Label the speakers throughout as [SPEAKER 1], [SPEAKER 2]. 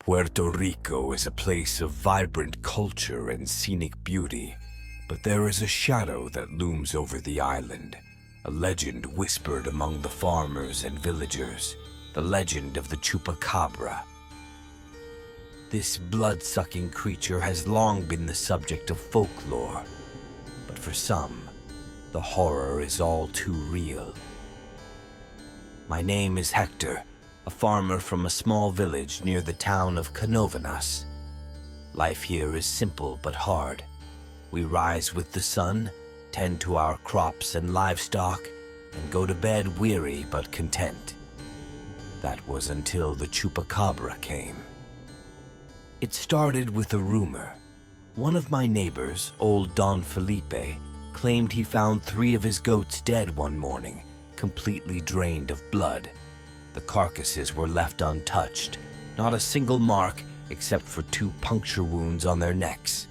[SPEAKER 1] Puerto Rico is a place of vibrant culture and scenic beauty, but there is a shadow that looms over the island, a legend whispered among the farmers and villagers, the legend of the Chupacabra. This blood-sucking creature has long been the subject of folklore, but for some, the horror is all too real. My name is Hector, a farmer from a small village near the town of Canovanas. Life here is simple but hard. We rise with the sun, tend to our crops and livestock, and go to bed weary but content. That was until the Chupacabra came. It started with a rumor. One of my neighbors, old Don Felipe, claimed he found 3 of his goats dead one morning, completely drained of blood. The carcasses were left untouched, not a single mark except for 2 puncture wounds on their necks.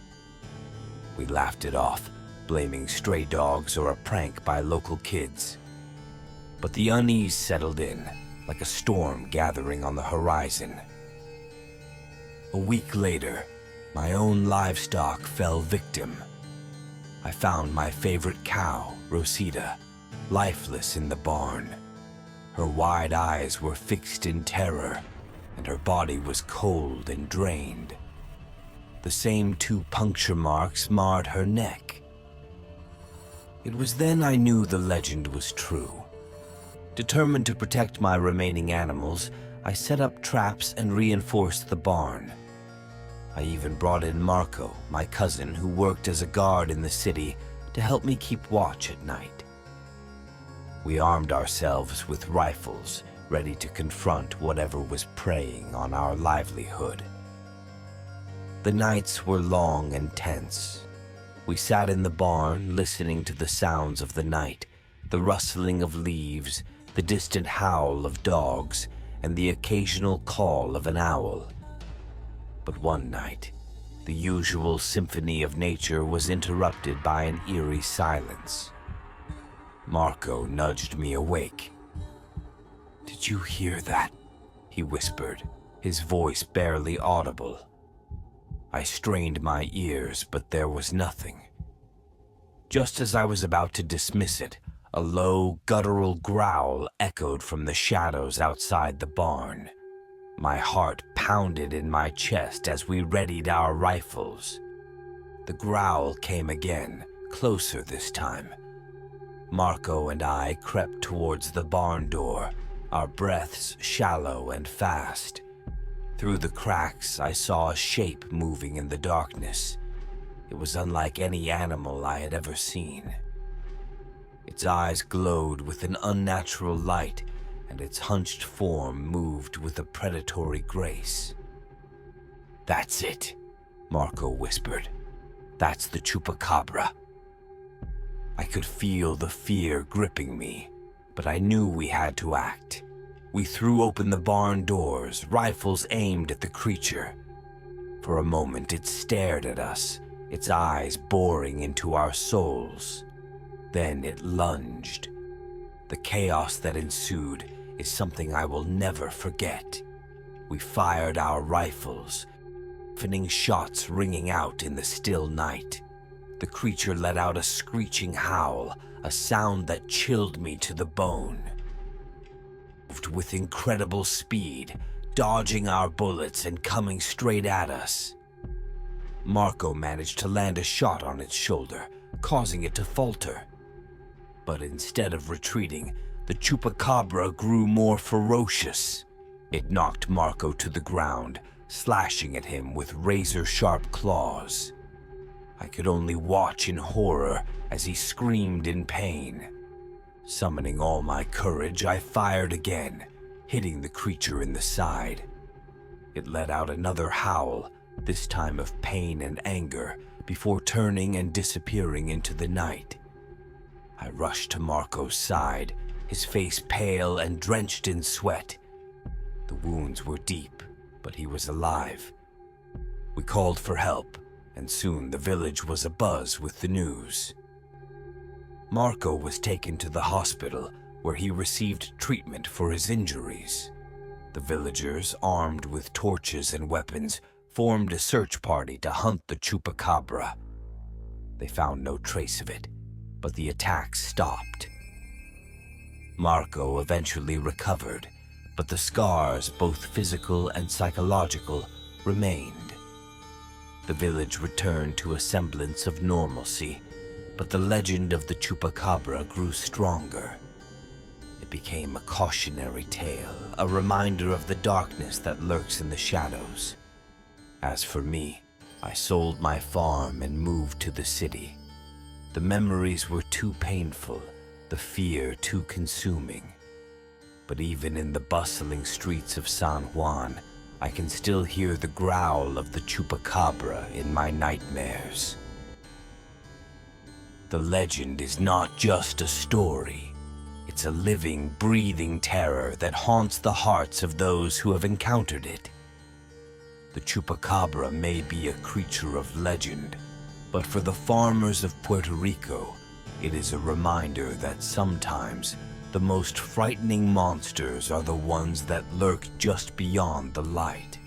[SPEAKER 1] We laughed it off, blaming stray dogs or a prank by local kids. But the unease settled in, like a storm gathering on the horizon. A week later, my own livestock fell victim. I found my favorite cow, Rosita, lifeless in the barn. Her wide eyes were fixed in terror, and her body was cold and drained. The same 2 puncture marks marred her neck. It was then I knew the legend was true. Determined to protect my remaining animals, I set up traps and reinforced the barn. I even brought in Marco, my cousin, who worked as a guard in the city, to help me keep watch at night. We armed ourselves with rifles, ready to confront whatever was preying on our livelihood. The nights were long and tense. We sat in the barn, listening to the sounds of the night, the rustling of leaves, the distant howl of dogs, and the occasional call of an owl. But one night, the usual symphony of nature was interrupted by an eerie silence. Marco nudged me awake. "Did you hear that?" he whispered, his voice barely audible. I strained my ears, but there was nothing. Just as I was about to dismiss it, a low, guttural growl echoed from the shadows outside the barn. My heart pounded in my chest as we readied our rifles. The growl came again, closer this time. Marco and I crept towards the barn door, our breaths shallow and fast. Through the cracks, I saw a shape moving in the darkness. It was unlike any animal I had ever seen. Its eyes glowed with an unnatural light, and its hunched form moved with a predatory grace. "That's it," Marco whispered. "That's the Chupacabra." I could feel the fear gripping me, but I knew we had to act. We threw open the barn doors, rifles aimed at the creature. For a moment it stared at us, its eyes boring into our souls. Then it lunged. The chaos that ensued is something I will never forget. We fired our rifles, deafening shots ringing out in the still night. The creature let out a screeching howl, a sound that chilled me to the bone. Moved with incredible speed, dodging our bullets and coming straight at us. Marco managed to land a shot on its shoulder, causing it to falter. But instead of retreating, the Chupacabra grew more ferocious. It knocked Marco to the ground, slashing at him with razor-sharp claws. I could only watch in horror as he screamed in pain. Summoning all my courage, I fired again, hitting the creature in the side. It let out another howl, this time of pain and anger, before turning and disappearing into the night. I rushed to Marco's side, his face pale and drenched in sweat. The wounds were deep, but he was alive. We called for help, and soon the village was abuzz with the news. Marco was taken to the hospital, where he received treatment for his injuries. The villagers, armed with torches and weapons, formed a search party to hunt the Chupacabra. They found no trace of it, but the attack stopped. Marco eventually recovered, but the scars, both physical and psychological, remained. The village returned to a semblance of normalcy, but the legend of the Chupacabra grew stronger. It became a cautionary tale, a reminder of the darkness that lurks in the shadows. As for me, I sold my farm and moved to the city. The memories were too painful, the fear too consuming. But even in the bustling streets of San Juan, I can still hear the growl of the Chupacabra in my nightmares. The legend is not just a story. It's a living, breathing terror that haunts the hearts of those who have encountered it. The Chupacabra may be a creature of legend, but for the farmers of Puerto Rico, it is a reminder that sometimes the most frightening monsters are the ones that lurk just beyond the light.